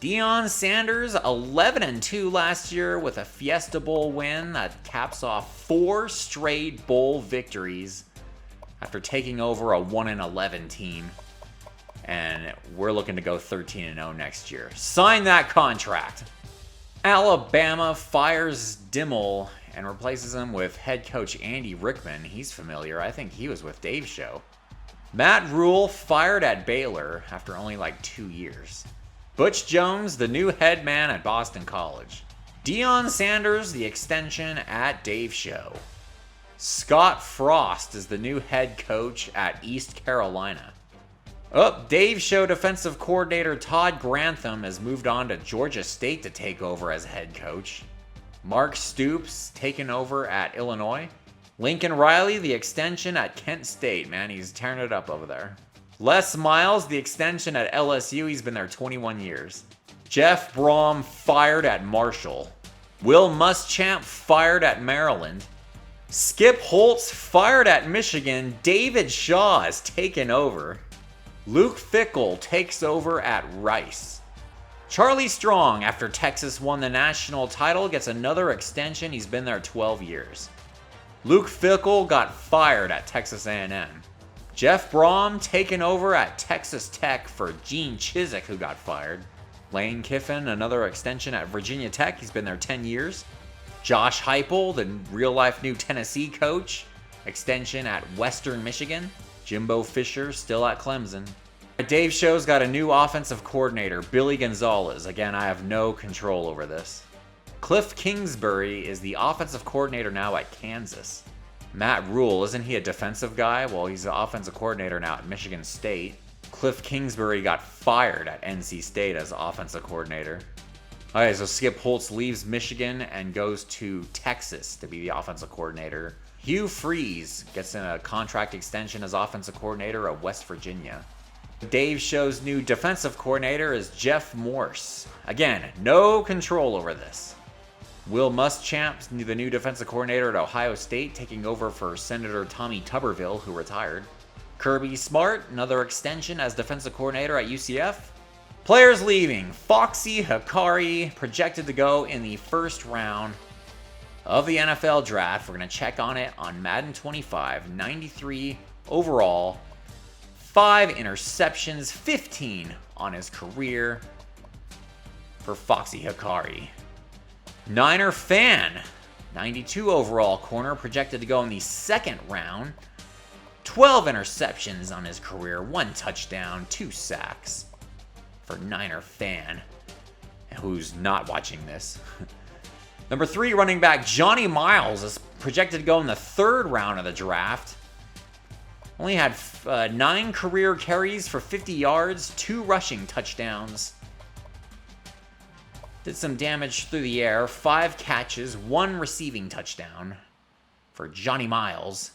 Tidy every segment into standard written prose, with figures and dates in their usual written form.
Deion Sanders, 11-2 last year with a Fiesta Bowl win that caps off 4 straight bowl victories after taking over a 1-11 team. And we're looking to go 13-0 next year. Sign that contract. Alabama fires Dimmel and replaces him with head coach Andy Rickman. He's familiar. I think he was with Dave's show. Matt Rule fired at Baylor after only like 2 years. Butch Jones, the new head man at Boston College. Deion Sanders, the extension at Dave's show. Scott Frost is the new head coach at East Carolina. Dave's show defensive coordinator Todd Grantham has moved on to Georgia State to take over as head coach. Mark Stoops taken over at Illinois. Lincoln Riley, the extension at Kent State. Man, he's tearing it up over there. Les Miles, the extension at LSU. He's been there 21 years. Jeff Brom fired at Marshall. Will Muschamp fired at Maryland. Skip Holtz fired at Michigan. David Shaw has taken over. Luke Fickell takes over at Rice. Charlie Strong, after Texas won the national title, gets another extension. He's been there 12 years. Luke Fickell got fired at Texas A&M. Jeff Brom taken over at Texas Tech for Gene Chizik, who got fired. Lane Kiffin, another extension at Virginia Tech. He's been there 10 years. Josh Heupel, the real-life new Tennessee coach, extension at Western Michigan. Jimbo Fisher still at Clemson. Dave Show's got a new offensive coordinator, Billy Gonzalez. Again, I have no control over this. Cliff Kingsbury is the offensive coordinator now at Kansas. Matt Rule, isn't he a defensive guy? Well, he's the offensive coordinator now at Michigan State. Cliff Kingsbury got fired at NC State as offensive coordinator. Okay, so Skip Holtz leaves Michigan and goes to Texas to be the offensive coordinator. Hugh Freeze gets in a contract extension as offensive coordinator at West Virginia. Dave Show's new defensive coordinator is Jeff Morse. Again, no control over this. Will Muschamp, the new defensive coordinator at Ohio State, taking over for Senator Tommy Tuberville, who retired. Kirby Smart, another extension as defensive coordinator at UCF. Players leaving. Foxy Hikari, projected to go in the first round of the NFL draft. We're going to check on it on Madden 25. 93 overall. 5 interceptions, 15 on his career for Foxy Hikari. Niner Fan, 92 overall corner, projected to go in the second round. 12 interceptions on his career, 1 touchdown, 2 sacks for Niner Fan, who's not watching this. Number 3 running back Johnny Miles is projected to go in the third round of the draft. Only had 9 career carries for 50 yards, 2 rushing touchdowns. Did some damage through the air, 5 catches, 1 receiving touchdown for Johnny Miles.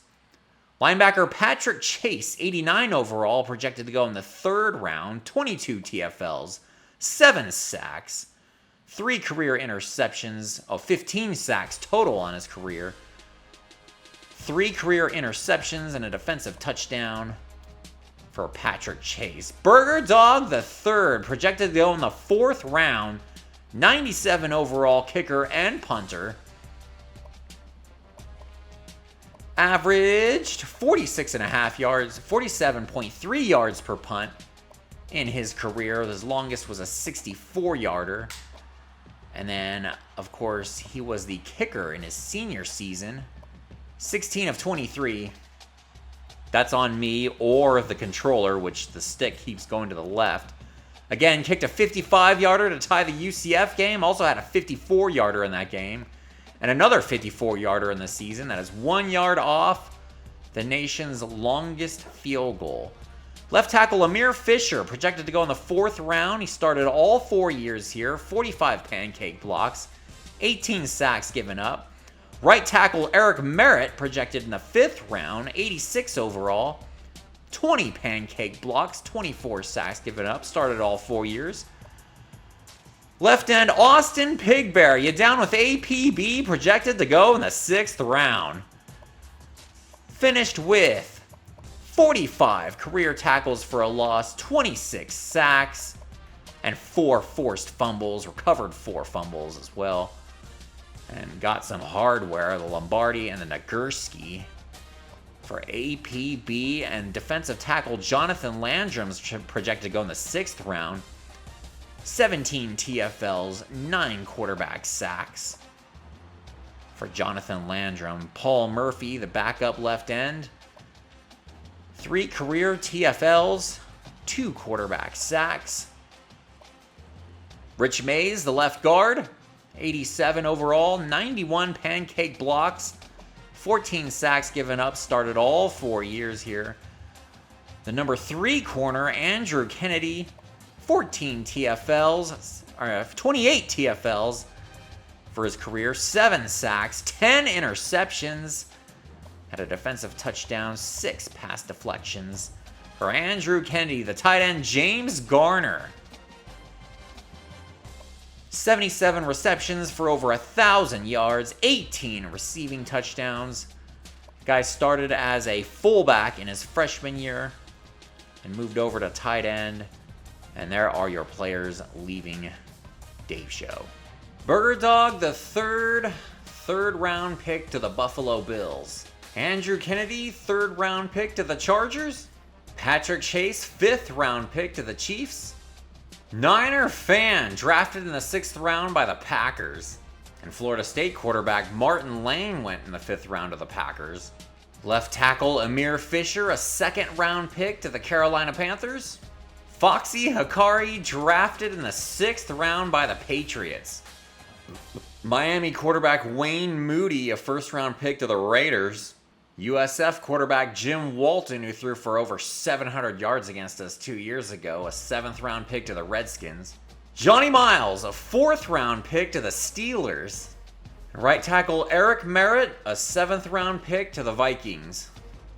Linebacker Patrick Chase, 89 overall, projected to go in the third round, 22 TFLs, 7 sacks, 3 career interceptions, 15 sacks total on his career. 3 career interceptions and a defensive touchdown for Patrick Chase. Burger Dog the third, projected to go in the fourth round, 97 overall kicker and punter. Averaged 46.5 yards, 47.3 yards per punt in his career. His longest was a 64-yarder. And then, of course, he was the kicker in his senior season. 16 of 23. That's on me or the controller, which the stick keeps going to the left. Again, kicked a 55-yarder to tie the UCF game. Also had a 54-yarder in that game. And another 54-yarder in the season. That is 1 yard off the nation's longest field goal. Left tackle Amir Fisher, projected to go in the fourth round. He started all 4 years here. 45 pancake blocks. 18 sacks given up. Right tackle Eric Merritt, projected in the 5th round, 86 overall, 20 pancake blocks, 24 sacks given up, started all 4 years. Left end Austin Pigbear, you down with APB, projected to go in the 6th round. Finished with 45 career tackles for a loss, 26 sacks, and 4 forced fumbles, recovered 4 fumbles as well. And got some hardware, the Lombardi and the Nagurski. For APB, and defensive tackle Jonathan Landrum's projected to go in the 6th round. 17 TFLs, 9 quarterback sacks. For Jonathan Landrum, Paul Murphy, the backup left end. 3 career TFLs, 2 quarterback sacks. Rich Mays, the left guard, 87 overall, 91 pancake blocks. 14 sacks given up, started all 4 years here. The number 3 corner, Andrew Kennedy, 28 TFLs for his career, 7 sacks, 10 interceptions, had a defensive touchdown, 6 pass deflections. For Andrew Kennedy, the tight end, James Garner, 77 receptions for over 1,000 yards, 18 receiving touchdowns. Guy started as a fullback in his freshman year and moved over to tight end. And there are your players leaving Dave Show. Burger Dog, the third round pick to the Buffalo Bills. Andrew Kennedy, 3rd round pick to the Chargers. Patrick Chase, 5th round pick to the Chiefs. Niner fan, drafted in the 6th round by the Packers. And Florida State quarterback Martin Lane went in the 5th round to the Packers. Left tackle Amir Fisher, a 2nd round pick to the Carolina Panthers. Foxy Hikari, drafted in the 6th round by the Patriots. Miami quarterback Wayne Moody, a 1st round pick to the Raiders. USF quarterback Jim Walton, who threw for over 700 yards against us 2 years ago, a 7th round pick to the Redskins. Johnny Miles, a 4th round pick to the Steelers. Right tackle Eric Merritt, a 7th round pick to the Vikings.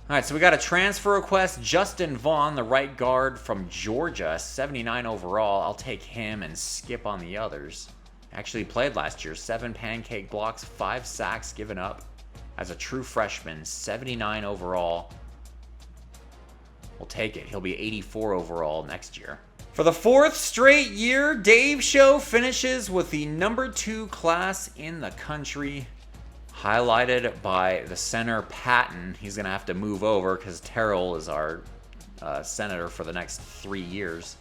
All right, so we got a transfer request. Justin Vaughn, the right guard from Georgia, 79 overall. I'll take him and skip on the others. Actually played last year, 7 pancake blocks, 5 sacks given up. As a true freshman, 79 overall. We'll take it. He'll be 84 overall next year. For the 4th straight year, Dave Show finishes with the number 2 class in the country, highlighted by the center Patton. He's going to have to move over because Terrell is our senator for the next 3 years.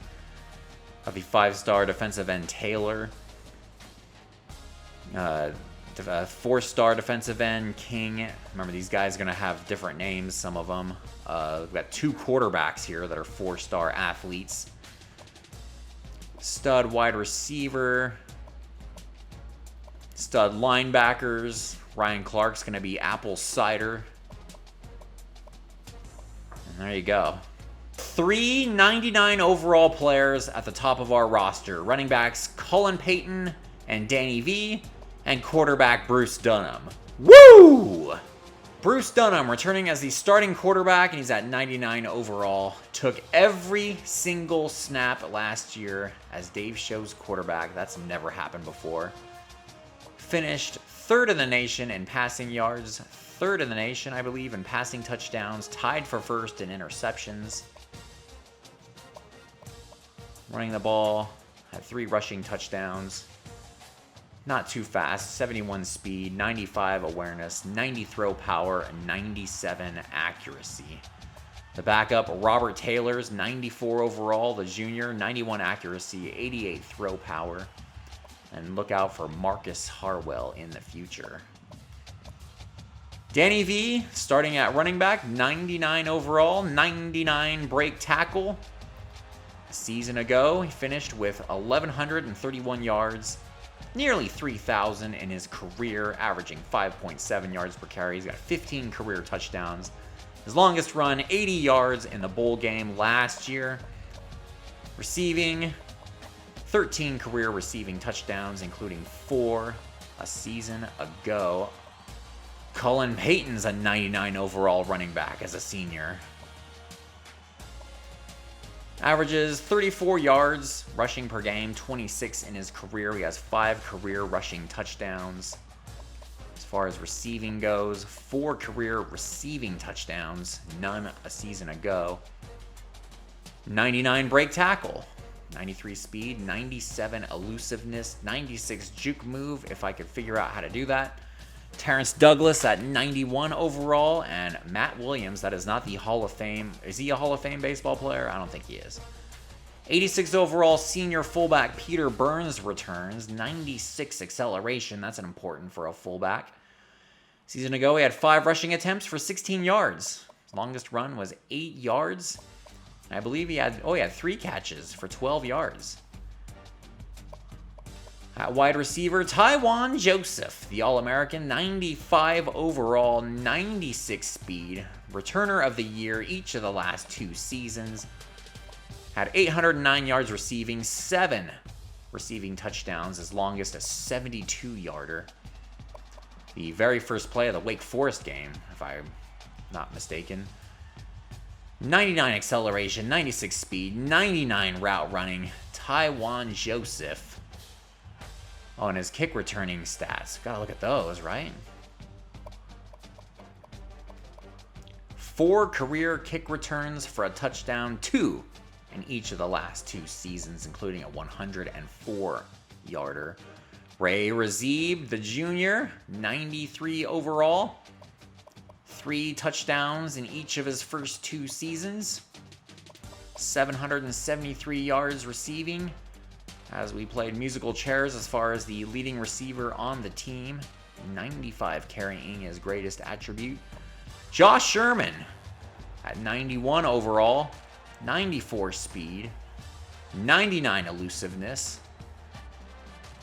Of the 5-star defensive end Taylor. 4-star defensive end King. Remember, these guys are going to have different names, some of them. We've got 2 quarterbacks here that are 4-star athletes. Stud wide receiver. Stud linebackers. Ryan Clark's going to be apple cider. And there you go. 3 99 overall players at the top of our roster. Running backs Cullen Payton and Danny V. And quarterback Bruce Dunham. Woo! Bruce Dunham returning as the starting quarterback, and he's at 99 overall. Took every single snap last year as Dave Show's quarterback. That's never happened before. Finished 3rd in the nation in passing yards, 3rd in the nation, I believe, in passing touchdowns, tied for 1st in interceptions. Running the ball, had 3 rushing touchdowns. Not too fast, 71 speed, 95 awareness, 90 throw power, and 97 accuracy. The backup, Robert Taylor's 94 overall, the junior, 91 accuracy, 88 throw power. And look out for Marcus Harwell in the future. Danny V, starting at running back, 99 overall, 99 break tackle. A season ago, he finished with 1,131 yards, nearly 3,000 in his career, averaging 5.7 yards per carry. He's got 15 career touchdowns. His longest run, 80 yards in the bowl game last year. Receiving, 13 career receiving touchdowns, including 4 a season ago. Cullen Payton's a 99 overall running back as a senior. Averages 34 yards rushing per game, 26 in his career. He has 5 career rushing touchdowns. His far as receiving goes. 4 career receiving touchdowns, none a season ago. 99 break tackle, 93 speed, 97 elusiveness, 96 juke move, if I could figure out how to do that. Terrence Douglas at 91 overall, and Matt Williams, that is not the Hall of Fame. Is he a Hall of Fame baseball player? I don't think he is. 86 overall senior fullback Peter Burns returns, 96 acceleration. That's important for a fullback. Season ago, he had 5 rushing attempts for 16 yards. His longest run was 8 yards. I believe he had 3 catches for 12 yards. At wide receiver, Tywan Joseph, the All-American, 95 overall, 96 speed, returner of the year each of the last 2 seasons. Had 809 yards receiving, 7 receiving touchdowns, his longest a 72-yarder. The very first play of the Wake Forest game, if I'm not mistaken. 99 acceleration, 96 speed, 99 route running, Tywan Joseph. Oh, and his kick returning stats. Gotta look at those, right? 4 career kick returns for a touchdown, 2 in each of the last 2 seasons, including a 104-yarder. Ray Razib, the junior, 93 overall. 3 touchdowns in each of his first 2 seasons. 773 yards receiving, as we played musical chairs as far as the leading receiver on the team. 95 carrying his greatest attribute. Josh Sherman at 91 overall, 94 speed, 99 elusiveness.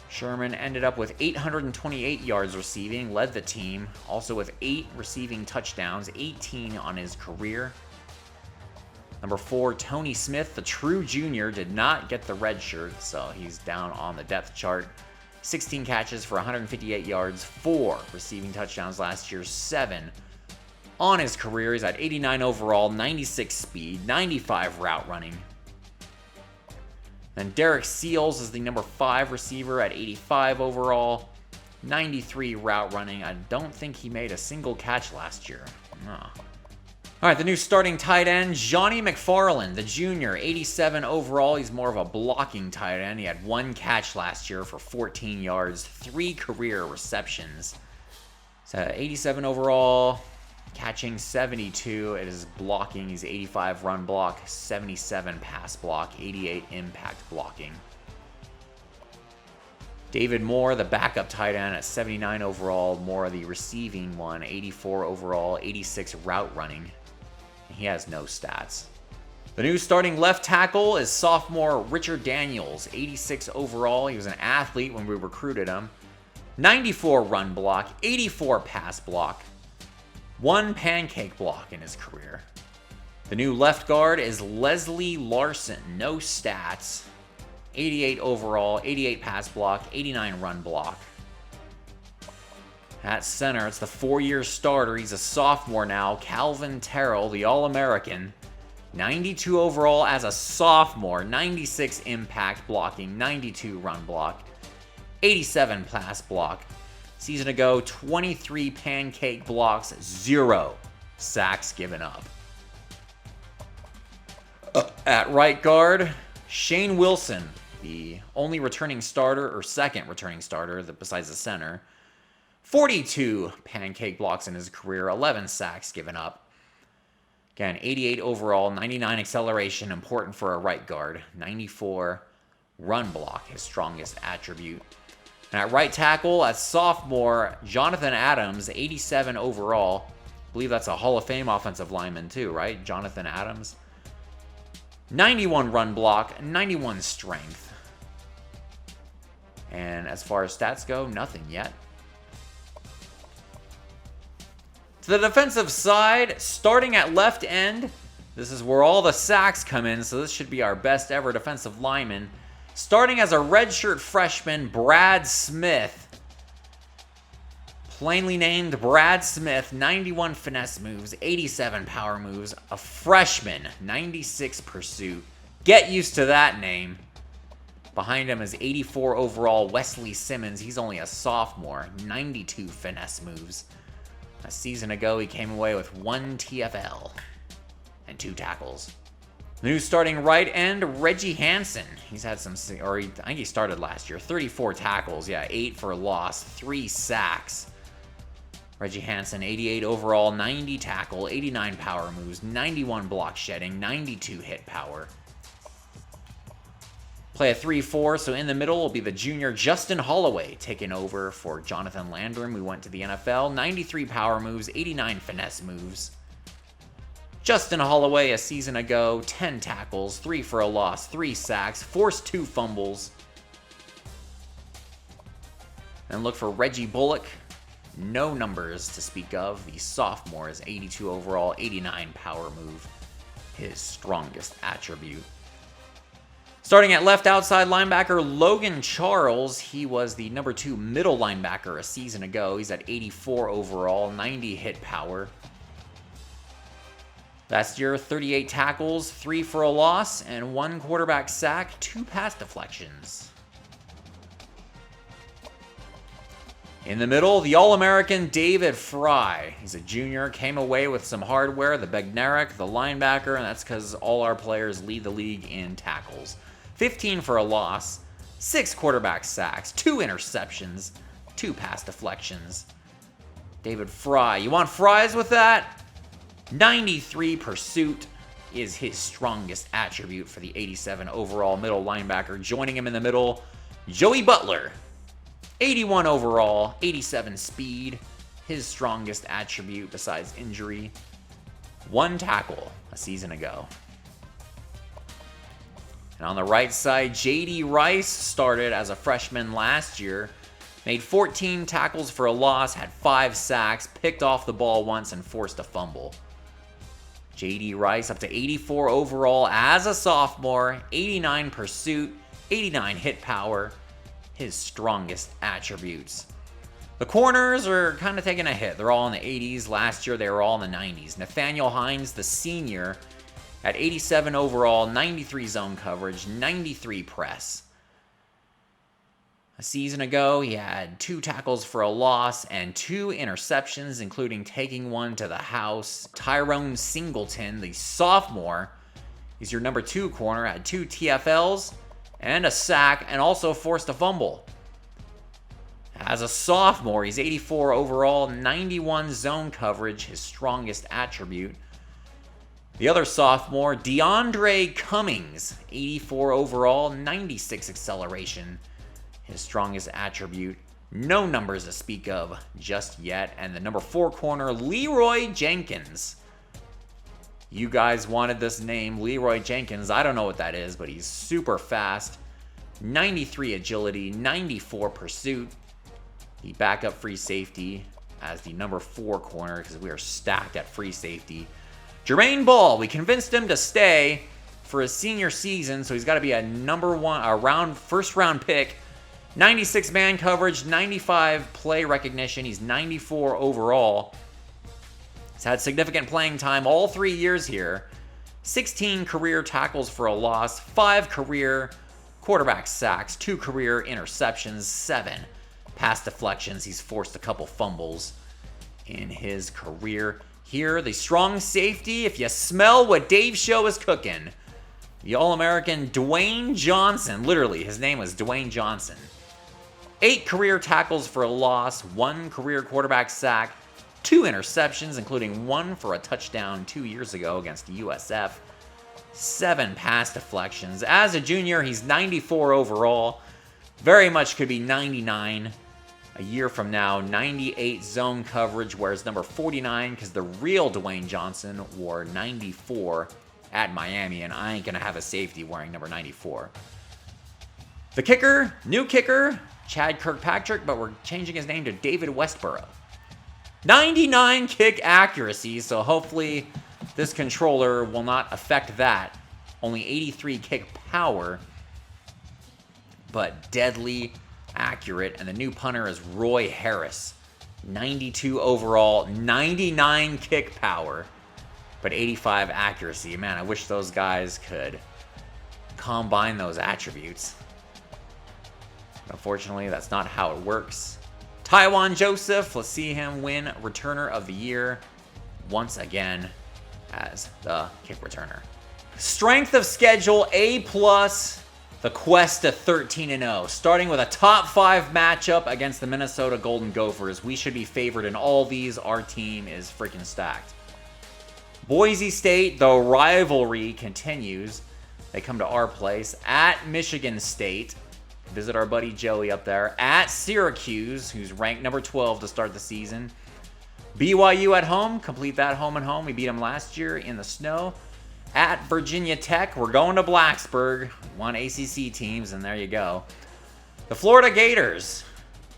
Sherman ended up with 828 yards receiving, led the team, also with 8 receiving touchdowns, 18 on his career. Number 4, Tony Smith, the true junior, did not get the red shirt, so he's down on the depth chart. 16 catches for 158 yards, 4 receiving touchdowns last year, 7 on his career. He's at 89 overall, 96 speed, 95 route running. Then Derek Seals is the number 5 receiver at 85 overall, 93 route running. I don't think he made a single catch last year. No. All right, the new starting tight end, Johnny McFarland, the junior, 87 overall. He's more of a blocking tight end. He had 1 catch last year for 14 yards, 3 career receptions. So 87 overall, catching 72. It is blocking. He's 85 run block, 77 pass block, 88 impact blocking. David Moore, the backup tight end at 79 overall. Moore, the receiving one, 84 overall, 86 route running. He has no stats. The new starting left tackle is sophomore Richard Daniels, 86 overall. He was an athlete when we recruited him. 94 run block, 84 pass block, 1 pancake block in his career. The new left guard is Leslie Larson, no stats. 88 overall, 88 pass block, 89 run block. At center, it's the 4-year starter. He's a sophomore now, Calvin Terrell, the All-American. 92 overall as a sophomore, 96 impact blocking, 92 run block, 87 pass block. Season ago, 23 pancake blocks, 0 sacks given up. At right guard, Shane Wilson, the only returning starter, or second returning starter besides the center. 42 pancake blocks in his career, 11 sacks given up. Again, 88 overall, 99 acceleration, important for a right guard. 94 run block, his strongest attribute. And at right tackle, at sophomore, Jonathan Adams, 87 overall. I believe that's a Hall of Fame offensive lineman too, right? Jonathan Adams. 91 run block, 91 strength. And as far as stats go, nothing yet. To the defensive side, starting at left end, this is where all the sacks come in, so this should be our best ever defensive lineman. Starting as a redshirt freshman, Brad Smith. Plainly named Brad Smith, 91 finesse moves, 87 power moves, a freshman, 96 pursuit. Get used to that name. Behind him is 84 overall Wesley Simmons. He's only a sophomore. 92 finesse moves. A season ago, he came away with 1 TFL and 2 tackles. The new starting right end, Reggie Hansen. He's had some, I think he started last year. 34 tackles, 8 for a loss, 3 sacks. Reggie Hansen, 88 overall, 90 tackle, 89 power moves, 91 block shedding, 92 hit power. Play a 3-4, so in the middle will be the junior Justin Holloway taking over for Jonathan Landrum, who went to the NFL. 93 power moves, 89 finesse moves. Justin Holloway, a season ago, 10 tackles, 3 for a loss, 3 sacks, forced 2 fumbles. And look for Reggie Bullock. No numbers to speak of. The sophomore is 82 overall, 89 power move, his strongest attribute. Starting at left outside linebacker, Logan Charles. He was the number 2 middle linebacker a season ago. He's at 84 overall, 90 hit power. Last year, 38 tackles, 3 for a loss, and 1 quarterback sack, 2 pass deflections. In the middle, the All-American David Fry. He's a junior, came away with some hardware, the Bednarik, the linebacker, and that's because all our players lead the league in tackles. 15 for a loss, 6 quarterback sacks, 2 interceptions, 2 pass deflections. David Fry. You want fries with that? 93 pursuit is his strongest attribute for the 87 overall middle linebacker. Joining him in the middle, Joey Butler. 81 overall, 87 speed, his strongest attribute besides injury. 1 tackle a season ago. And on the right side, J.D. Rice started as a freshman last year. Made 14 tackles for a loss, had 5 sacks, picked off the ball once, and forced a fumble. J.D. Rice up to 84 overall as a sophomore, 89 pursuit, 89 hit power, his strongest attributes. The corners are kind of taking a hit. They're all in the 80s. Last year, they were all in the 90s. Nathaniel Hines, the senior, at 87 overall, 93 zone coverage, 93 press. A season ago, he had 2 tackles for a loss and 2 interceptions, including taking one to the house. Tyrone Singleton, the sophomore, he's your number 2 corner, had 2 TFLs and a sack, and also forced a fumble. As a sophomore, he's 84 overall, 91 zone coverage, his strongest attribute. The other sophomore, DeAndre Cummings, 84 overall, 96 acceleration, his strongest attribute. No numbers to speak of just yet. And the number 4 corner, Leroy Jenkins. You guys wanted this name, Leroy Jenkins. I don't know what that is, but he's super fast. 93 agility, 94 pursuit. The backup free safety as the number 4 corner because we are stacked at free safety. Jermaine Ball, we convinced him to stay for his senior season, so he's got to be a first round pick. 96 man coverage, 95 play recognition. He's 94 overall. He's had significant playing time all 3 years here. 16 career tackles for a loss, 5 career quarterback sacks, 2 career interceptions, 7 pass deflections. He's forced a couple fumbles in his career. Here, the strong safety, if you smell what Dave Show is cooking. The All-American Dwayne Johnson. Literally, his name was Dwayne Johnson. 8 career tackles for a loss, 1 career quarterback sack, 2 interceptions, including 1 for a touchdown 2 years ago against USF. 7 pass deflections. As a junior, he's 94 overall. Very much could be 99 a year from now. 98 zone coverage, whereas number 49, because the real Dwayne Johnson wore 94 at Miami, and I ain't going to have a safety wearing number 94. The kicker, new kicker, Chad Kirkpatrick, but we're changing his name to David Westboro. 99 kick accuracy, so hopefully this controller will not affect that. Only 83 kick power, but deadly accurate. And the new punter is Roy Harris. 92 overall, 99 kick power, but 85 accuracy. Man, I wish those guys could combine those attributes. Unfortunately, that's not how it works. Taiwan Joseph, let's see him win Returner of the Year once again as the kick returner. Strength of schedule, A+, the quest to 13-0. Starting with a top 5 matchup against the Minnesota Golden Gophers. We should be favored in all these. Our team is freaking stacked. Boise State, the rivalry continues. They come to our place at Michigan State. Visit our buddy Joey up there. At Syracuse, who's ranked number 12 to start the season. BYU at home. Complete that home and home. We beat them last year in the snow. At Virginia Tech, we're going to Blacksburg. One ACC teams, and there you go. The Florida Gators,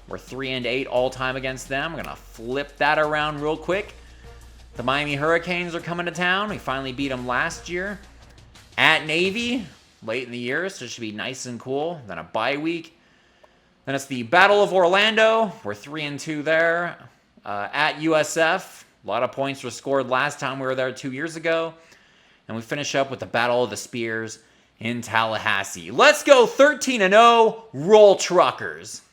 we're 3-8 all-time against them. I'm going to flip that around real quick. The Miami Hurricanes are coming to town. We finally beat them last year. At Navy, late in the year, so it should be nice and cool. Then a bye week. Then it's the Battle of Orlando. We're 3-2 there. At USF, a lot of points were scored last time we were there 2 years ago. And we finish up with the Battle of the Spears in Tallahassee. Let's go 13-0, roll truckers.